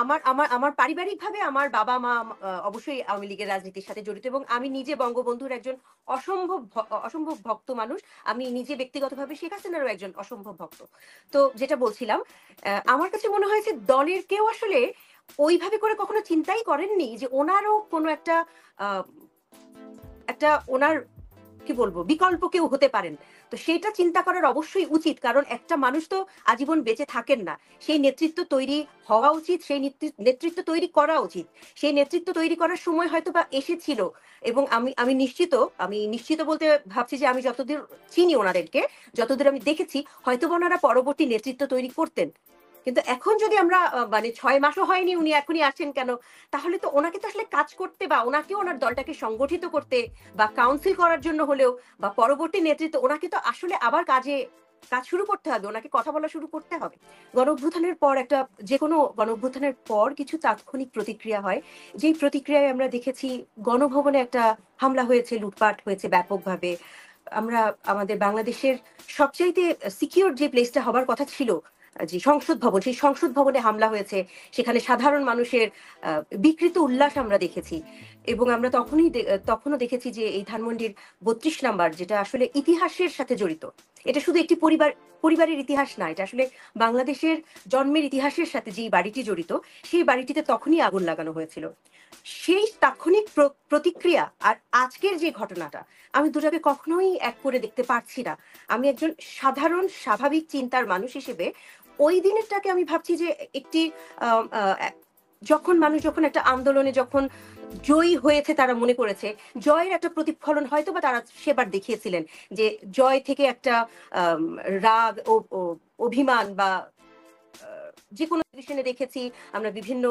আমার আমার আমার পারিবারিকভাবে আমার বাবা-মা অবশ্যই আওয়ামী লীগের রাজনীতির সাথে জড়িত এবং আমি নিজে বঙ্গবন্ধুর একজন অসম্ভব ভক্ত মানুষ। আমি নিজে ব্যক্তিগতভাবে শেখ হাসিনারও একজন অসম্ভব ভক্ত। তো যেটা বলছিলাম, আমার কাছে মনে হয় যে দলের কেউ আসলে ওইভাবে করে কখনো চিন্তাই করেননি যে ওনারও কোনো একটা আ একটা ওনার কি বলবো বিকল্প কেউ হতে পারেন। তো সেটা চিন্তা করার অবশ্যই উচিত। কারণ একটা মানুষ তো আজীবন বেঁচে থাকেন না। সেই নেতৃত্ব তৈরি হওয়া উচিত, সেই নেতৃত্ব তৈরি করা উচিত। সেই নেতৃত্ব তৈরি করার সময় হয়তোবা এসেছিল এবং আমি নিশ্চিত বলতে ভাবছি যে আমি যতদূর চিনি ওনাদেরকে, যতদূর আমি দেখেছি হয়তোবা ওনারা পরবর্তী নেতৃত্ব তৈরি করতেন। কিন্তু এখন যদি আমরা মানে ৬ মাসও হয়নি উনি এখনই আসছেন কেন? তাহলে তো ওনাকে তো আসলে কাজ করতে বা ওনাকেও ওনার দলটাকে সংগঠিত করতে বা কাউন্সিল করার জন্য হলেও বা পরবর্তী নেতৃত্ব ওনাকে তো আসলে আবার কাজ শুরু করতে হবে। ওনাকে কথা বলা শুরু করতে হবে। গণঅভ্যুত্থানের পর যেকোনো গণঅভ্যুত্থানের পর কিছু তাৎক্ষণিক প্রতিক্রিয়া হয়। যেই প্রতিক্রিয়ায় আমরা দেখেছি গণভবনে একটা হামলা হয়েছে, লুটপাট হয়েছে ব্যাপকভাবে। আমরা আমাদের বাংলাদেশের সবচাইতে সিকিউর যে প্লেসটা হবার কথা ছিল, যে সংসদ ভবন, সেই সংসদ ভবনে হামলা হয়েছে। সেখানে সাধারণ মানুষের আ বিকৃত উল্লাস আমরা দেখেছি। এবং আমরা তখনও দেখেছি যে এই ধানমন্ডির ৩২ নাম্বার যেটা আসলে ইতিহাসের সাথে জড়িত। এটা শুধু একটি পরিবারের ইতিহাস না। এটা আসলে বাংলাদেশের জন্মের ইতিহাসের সাথে যেই বাড়িটি জড়িত, সেই বাড়িটিতে তখনই আগুন লাগানো হয়েছিল। সেই তাৎক্ষণিক প্রতিক্রিয়া আর আজকের যে ঘটনাটা, আমি দুটাকে কখনোই এক করে দেখতে পারছি না। আমি একজন সাধারণ স্বাভাবিক চিন্তার মানুষ হিসেবে ওই দিনেরটাকে আমি ভাবছি যে একটি আ আ এ যখন একটা আন্দোলনে জয়ী হয়েছে তারা মনে করেছে, জয়ের একটা প্রতিফলন হয়তোবা তারা সেবার দেখিয়েছিলেন। যে জয় থেকে একটা আম রাগ ও অভিমান বা আ যেকোনো টেলিভিশনে দেখেছি, আমরা বিভিন্ন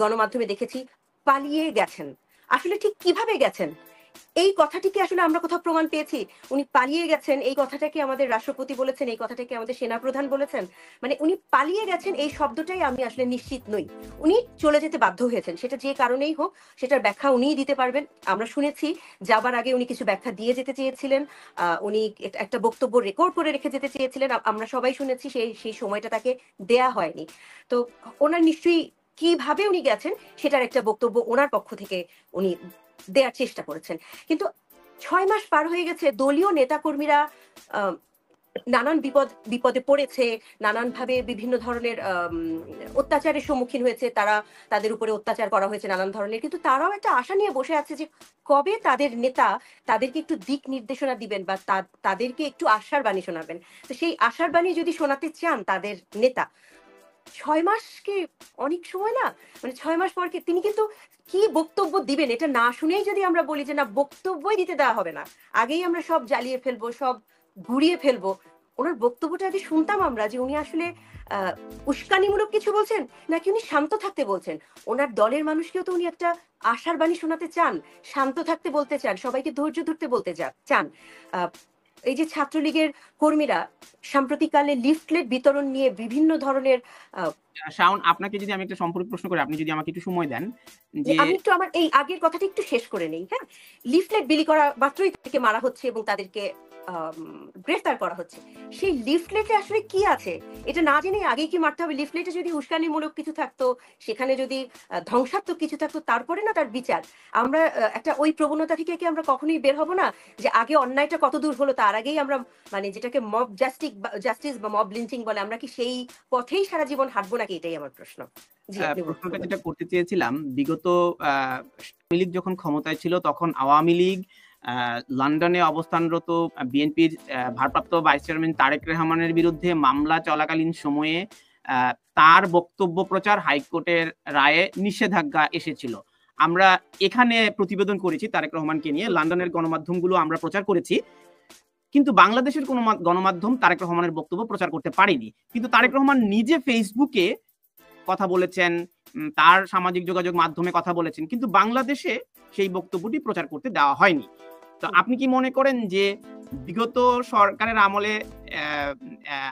গণমাধ্যমে দেখেছি, পালিয়ে গেছেন। আসলে ঠিক কিভাবে গেছেন? এই কথাটি কি আসলে আমরা কোথাও প্রমাণ পেয়েছি? উনি পালিয়ে গেছেন এই কথাটা কি আমাদের রাষ্ট্রপতি বলেছেন? এই কথাটা কি আমাদের সেনাপ্রধান বলেছেন? মানে উনি পালিয়ে গেছেন এই শব্দটাই আমি আসলে নিশ্চিত নই। উনি চলে যেতে বাধ্য হয়েছেন। সেটা যে কারণেই হোক সেটার ব্যাখ্যা উনিই দিতে পারবেন। আমরা শুনেছি যাবার আগে উনি কিছু ব্যাখ্যা দিয়ে যেতে চেয়েছিলেন। উনি একটা বক্তব্য রেকর্ড করে রেখে যেতে চেয়েছিলেন। আমরা সবাই শুনেছি সেই সময়টা তাকে দেয়া হয়নি। তো উনার নিশ্চয়ই কিভাবে উনি গেছেন সেটার একটা বক্তব্য উনার পক্ষ থেকে উনি দেয়ার চেষ্টা করেছেন। কিন্তু ৬ মাস পার হয়ে গেছে দলীয় নেতাকর্মীরা আ নানান বিপদে পড়েছে, নানানভাবে বিভিন্ন ধরনের অত্যাচারের সম্মুখীন হয়েছে। তাদের উপরে অত্যাচার করা হয়েছে নানান ধরনের। কিন্তু তারাও একটা আশা নিয়ে বসে আছে যে কবে তাদের নেতা তাদেরকে একটু দিক নির্দেশনা দিবেন বা তাদেরকে একটু আশার বাণী শোনাবেন। তো সেই আশার বাণী যদি শোনাতে চান তাদের নেতা, ৬ মাস কি অনেক সময় না? মানে ৬ মাস পর তিনি কিন্তু কি বক্তব্য দিবেন এটা না শুনেই যদি আমরা বলি যে না বক্তব্যই দিতে দেওয়া হবে না। আগেই আমরা সব জ্বালিয়ে ফেলবো, সব গুড়িয়ে ফেলবো। উনার বক্তব্যটা যদি শুনতাম আমরা যে উনি আসলে আ উস্কানিমূলক কিছু বলছেন নাকি উনি শান্ত থাকতে বলছেন। উনার দলের মানুষকেও তো উনি একটা আশার বাণী শোনাতে চান, শান্ত থাকতে বলতে চান, সবাইকে ধৈর্য ধরতে বলতে চান। আ এই যে ছাত্রলীগের কর্মীরা সাম্প্রতিককালে লিফলেট বিতরণ নিয়ে বিভিন্ন ধরনের আ শাওন, আপনাকে যদি আমি একটা সম্পূরক প্রশ্ন করি, আপনি যদি আমাকে একটু সময় দেন যে আমি একটু আমার এই আগের কথাটা একটু শেষ করে নেই, হ্যাঁ? লিফলেট বিলি করা মাত্রই তাদেরকে মারা হচ্ছে এবং তাদেরকে আম গ্রেফতার করা হচ্ছে। সেই লিফলেটে আসলে কি আছে? এটা না জেনে আগেই কি মারতে হবে? লিফলেটে যদি উস্কানিমূলক কিছু থাকতো, সেখানে যদি ধ্বংসাত্মক কিছু থাকতো, তারপরে না তার বিচার। আমরা একটা ওই প্রবণতা থেকে কি আমরা কখনোই বের হব না? যে আগে অন্যায়টা কতদূর হলো তার আগেই আমরা মানে যেটাকে জাস্টিস বা মব লিঞ্চিং বলে, আমরা কি সেই পথেই সারা জীবন হাঁটবো নাকি? এটাই আমার প্রশ্ন। জি, আপনি প্রশ্নটা বলুন। যেটা করতে চেয়েছিলাম, বিগত আওয়ামী লীগ যখন ক্ষমতায় ছিল তখন আওয়ামী লীগ লন্ডনে অবস্থানরত বিএনপির ভারপ্রাপ্ত ভাইস চেয়ারম্যান তারেক রহমানের বিরুদ্ধে মামলা চলাকালীন সময়ে তার বক্তব্য প্রচার হাইকোর্টের রায়ে নিষেধাজ্ঞা এসেছিল। আমরা এখানে প্রতিবেদন করেছি তারেক রহমানকে নিয়ে, লন্ডনের গণমাধ্যমগুলো আমরা প্রচার করেছি। কিন্তু বাংলাদেশের কোনো গণমাধ্যম তারেক রহমানের বক্তব্য প্রচার করতে পারেনি। কিন্তু তারেক রহমান নিজে ফেসবুকে কথা বলেছেন, তার সামাজিক যোগাযোগ মাধ্যমে কথা বলেছেন, কিন্তু বাংলাদেশে সেই বক্তব্যটি প্রচার করতে দেওয়া হয়নি। তো আপনি কি মনে করেন যে বিগত সরকারের আমলে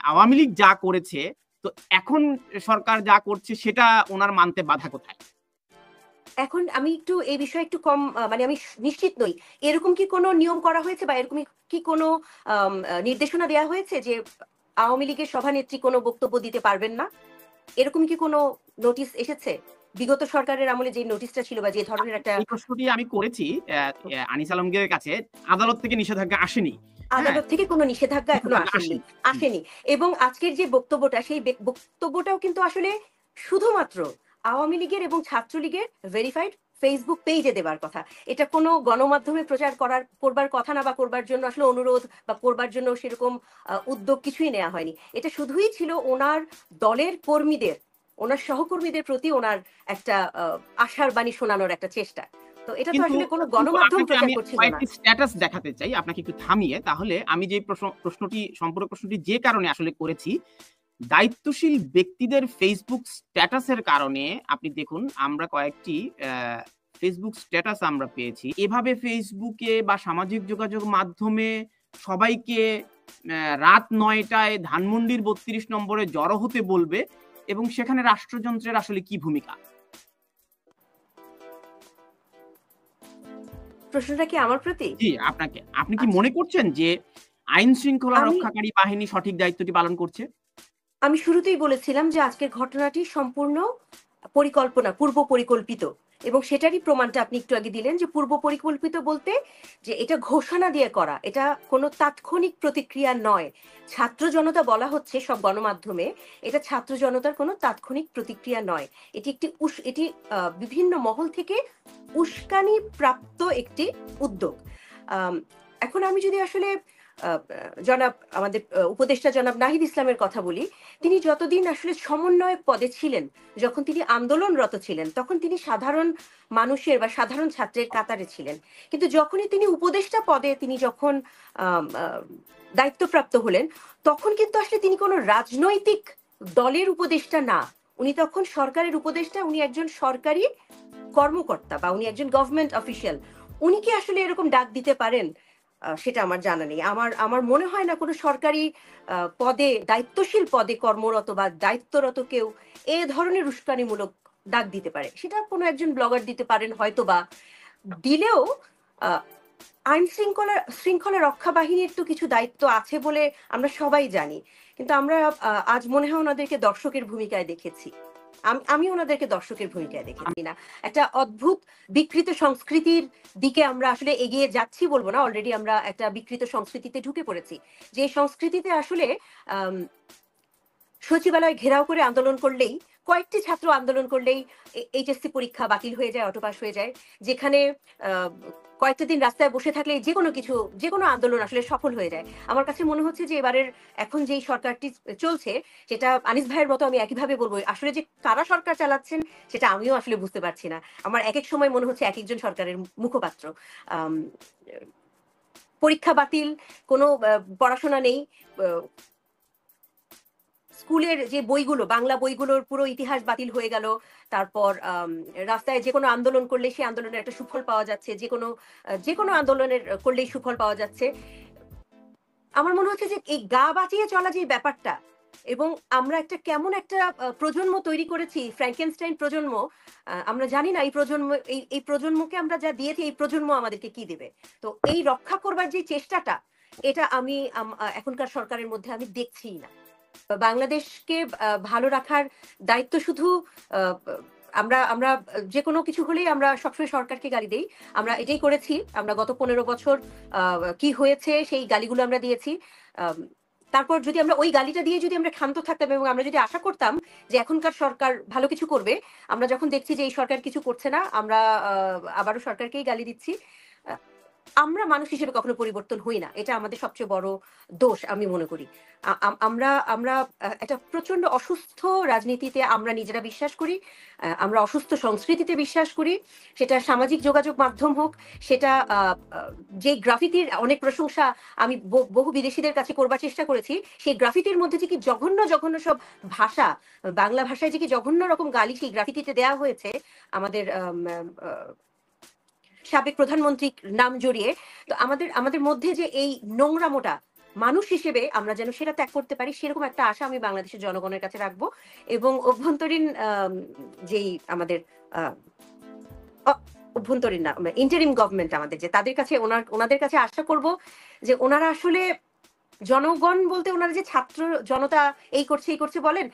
আওয়ামী লীগ যা করেছে, তো এখন সরকার যা করছে সেটা ওনার মানতে বাধা কোথায়? এখন আমি একটু এই বিষয়ে একটু কম মানে আমি নিশ্চিত নই। এরকম কি কোনো নিয়ম করা হয়েছে বা এরকম কি কোনো নির্দেশনা দেয়া হয়েছে যে আওয়ামী লীগের সভানেত্রী কোনো বক্তব্য দিতে পারবেন না? এরকম কি কোনো নোটিশ এসেছে বিগত সরকারের আমলে যে নোটিশটা ছিল বা যে ধরনের একটা? এই প্রশ্নটি আমি করেছি আনিস আলমগীরের কাছে, আদালত থেকে নিষেধাজ্ঞা আসেনি। হ্যাঁ, আদালত থেকে কোনো নিষেধাজ্ঞা এখনো নিষেধাজ্ঞা আসেনি আসেনি। আসেনি এবং আজকের যে বক্তব্যটা সেই বক্তব্যটাও কিন্তু আসলে শুধুমাত্র আওয়ামী লীগের এবং ছাত্রলীগের ভেরিফাইড ফেসবুক পেজে দেবার কথা। এটা কোনো গণমাধ্যমে প্রচার করবার কথা না, বা করবার জন্য আসলে অনুরোধ বা করবার জন্য সেরকম উদ্যোগ কিছুই নেওয়া হয়নি। এটা শুধুই ছিল ওনার দলের কর্মীদের, ওনার সহকর্মীদের প্রতি ওনার একটা আশার বাণী শোনানোর একটা চেষ্টা। তো এটা তো কিন্তু আসলে কোনো কিন্তু গণমাধ্যম আপনাকে প্রচার আমি করছিল না। কয়েকটি স্ট্যাটাস দেখাতে চাই আপনাকে একটু থামিয়ে। তাহলে আমি যে প্রশ্নটি সম্পূরক প্রশ্নটি যে কারণে আসলে করেছি, দায়িত্বশীল ব্যক্তিদের ফেসবুক স্ট্যাটাসের কারণে আপনি দেখুন আমরা কয়েকটি ফেসবুক স্ট্যাটাস আমরা পেয়েছি। এভাবে ফেসবুকে বা সামাজিক যোগাযোগ মাধ্যমে সবাইকে রাত ৯ টায় ধানমন্ডির ৩২ নম্বরে জড়ো হতে বলবে এবং সেখানে রাষ্ট্রযন্ত্রের আসলে কি ভূমিকা? প্রশ্নটা কি আমার প্রতি? জি, আপনাকে। আপনি কি আচ্ছা। মনে করছেন যে আইন শৃঙ্খলা আমি রক্ষাকারী বাহিনী সঠিক দায়িত্বটি পালন করছে? আমি শুরুতেই বলেছিলাম যে আজকের ঘটনাটি সম্পূর্ণ পূর্ব পরিকল্পিত, এবং সেটারই প্রমাণটা আপনি একটু আগে দিলেন যে পূর্ব পরিকল্পিত বলতে যে এটা ঘোষণা দিয়ে করা, এটা কোনো তাৎক্ষণিক প্রতিক্রিয়া নয়। ছাত্র জনতা বলা হচ্ছে সব গণমাধ্যমে, এটা ছাত্র জনতার কোনো তাৎক্ষণিক প্রতিক্রিয়া নয়। এটি বিভিন্ন মহল থেকে উস্কানি প্রাপ্ত একটি উদ্যোগ। আম, এখন আমি যদি আসলে জনাব আমাদের উপদেষ্টা জনাব নাহিদ ইসলামের কথা বলি, তিনি যতদিন আসলে সমন্বয় পদে ছিলেন, যখন তিনি আন্দোলনরত ছিলেন, তখন তিনি সাধারণ মানুষের বা সাধারণ ছাত্রের কাতারে ছিলেন। কিন্তু যখনই তিনি উপদেষ্টা পদে তিনি যখন দায়িত্বপ্রাপ্ত হলেন, তখন কিন্তু আসলে তিনি কোনো রাজনৈতিক দলের উপদেষ্টা না, উনি তখন সরকারের উপদেষ্টা, উনি একজন সরকারি কর্মকর্তা বা উনি একজন গভর্নমেন্ট অফিসিয়াল। উনি কি আসলে এরকম ডাক দিতে পারেন? সেটা আমার জানা নেই। আমার আমার মনে হয় না কোনো সরকারি পদে, দায়িত্বশীল পদে কর্মরত বা দায়িত্বরত কেউ এ ধরনের উস্কানিমূলক ডাক দিতে পারে। সেটা কোনো একজন ব্লগার দিতে পারেন হয়তোবা। দিলেও আ আইন শৃঙ্খলা রক্ষা বাহিনীর তো কিছু দায়িত্ব আছে বলে আমরা সবাই জানি। কিন্তু আমরা আজ মনে হয় ওনাদেরকে দর্শকের ভূমিকায় দেখেছি। আমি ওনাদেরকে দর্শকের ভূমিকায় দেখেছি না। একটা অদ্ভুত বিকৃত সংস্কৃতির দিকে আমরা আসলে এগিয়ে যাচ্ছি বলব না। অলরেডি আমরা একটা বিকৃত সংস্কৃতিতে ঢুকে পড়েছি। যে সংস্কৃতিতে আসলে আম সচিবালয় ঘেরাও করে আন্দোলন করলেই, কয়েকটি ছাত্র আন্দোলন করলেই এইচএসসি পরীক্ষা বাতিল হয়ে যায়, অটো পাস হয়ে যায়। যেখানে আ কয়েকটা দিন রাস্তায় বসে থাকলে যেকোনো আন্দোলন আসলে সফল হয়ে যায়। আমার কাছে মনে হচ্ছে যে এবারের এখন যেই সরকারটি চলছে, সেটা আনিস ভাইয়ের মতো আমি একইভাবে বলব। আসলে যে কারা সরকার চালাচ্ছেন সেটা আমিও আসলে বুঝতে পারছি না। আমার একেক সময় মনে হচ্ছে একেকজন সরকারের মুখপাত্র। আম পরীক্ষা বাতিল, কোনো পড়াশোনা নেই। আ স্কুলের যে বইগুলো, বাংলা বইগুলোর পুরো ইতিহাস বাতিল হয়ে গেল। তারপর রাস্তায় যেকোনো আন্দোলন করলে সেই আন্দোলনের একটা সুফল পাওয়া যাচ্ছে। যেকোনো আন্দোলনের করলেই সুফল পাওয়া যাচ্ছে। আমার মনে হচ্ছে যে এই গা বাঁচিয়ে চলা যে ব্যাপারটা, এবং আমরা একটা কেমন একটা প্রজন্ম তৈরি করেছি, ফ্র্যাঙ্কেনস্টাইন প্রজন্ম। আমরা জানি না এই প্রজন্মকে আমরা যা দিয়েছি, এই প্রজন্ম আমাদেরকে কি দিবে। তো এই রক্ষা করবার যে চেষ্টাটা, এটা আমি এখনকার সরকারের মধ্যে আমি দেখছিই না। বাংলাদেশকে ভালো রাখার দায়িত্ব শুধু আ আমরা আমরা যেকোনো কিছু হলেই আমরা সবসময় সরকারকে গালি দেই। আমরা এটাই করেছি। আমরা গত ১৫ বছর আ কি হয়েছে সেই গালিগুলো আমরা দিয়েছি। আম তারপর যদি আমরা ওই গালিটা দিয়ে যদি আমরা ক্ষান্ত থাকতাম এবং আমরা যদি আশা করতাম যে এখনকার সরকার ভালো কিছু করবে, আমরা যখন দেখছি যে এই সরকার কিছু করছে না, আমরা আবারও সরকারকেই গালি দিচ্ছি। আ আমরা মানুষ হিসেবে কখনো পরিবর্তন হই না। এটা আমাদের সবচেয়ে বড় দোষ আমি মনে করি। আ আম আমরা আমরা একটা প্রচন্ড অসুস্থ রাজনীতিতে আমরা নিজেরা বিশ্বাস করি। আমরা অসুস্থ সংস্কৃতিতে বিশ্বাস করি। সেটা সামাজিক যোগাযোগ মাধ্যম হোক, সেটা আ আ যে গ্রাফিতির অনেক প্রশংসা আমি বহু বিদেশীদের কাছে করবার চেষ্টা করেছি। সেই গ্রাফিতির মধ্যে যে কি জঘন্য সব ভাষা, বাংলা ভাষায় যে কি জঘন্য রকম গালি সেই গ্রাফিতিতে দেয়া হয়েছে আমাদের আম আ সাবেক প্রধানমন্ত্রীর নাম জড়িয়ে। তো আমাদের মধ্যে যে এই নোংরামোটা, মানুষ হিসেবে আমরা যেন সেটা ত্যাগ করতে পারি, সেরকম একটা আশা আমি বাংলাদেশের জনগণের কাছে রাখবো। এবং অভ্যন্তরীণ যেই আমাদের আ অ অভ্যন্তরীণ না, ইন্টারিম গভর্নমেন্ট আমাদের যে, তাদের কাছে ওনাদের কাছে আশা করব যে ওনারা আসলে জনগণ বলতে ওনারা যে ছাত্র জনতা এই করছে বলেন,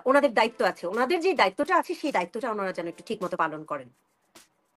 ওনাদের দায়িত্ব আছে। ওনাদের যে দায়িত্বটা আছে সেই দায়িত্বটা ওনারা যেন একটু ঠিক মতো পালন করেন।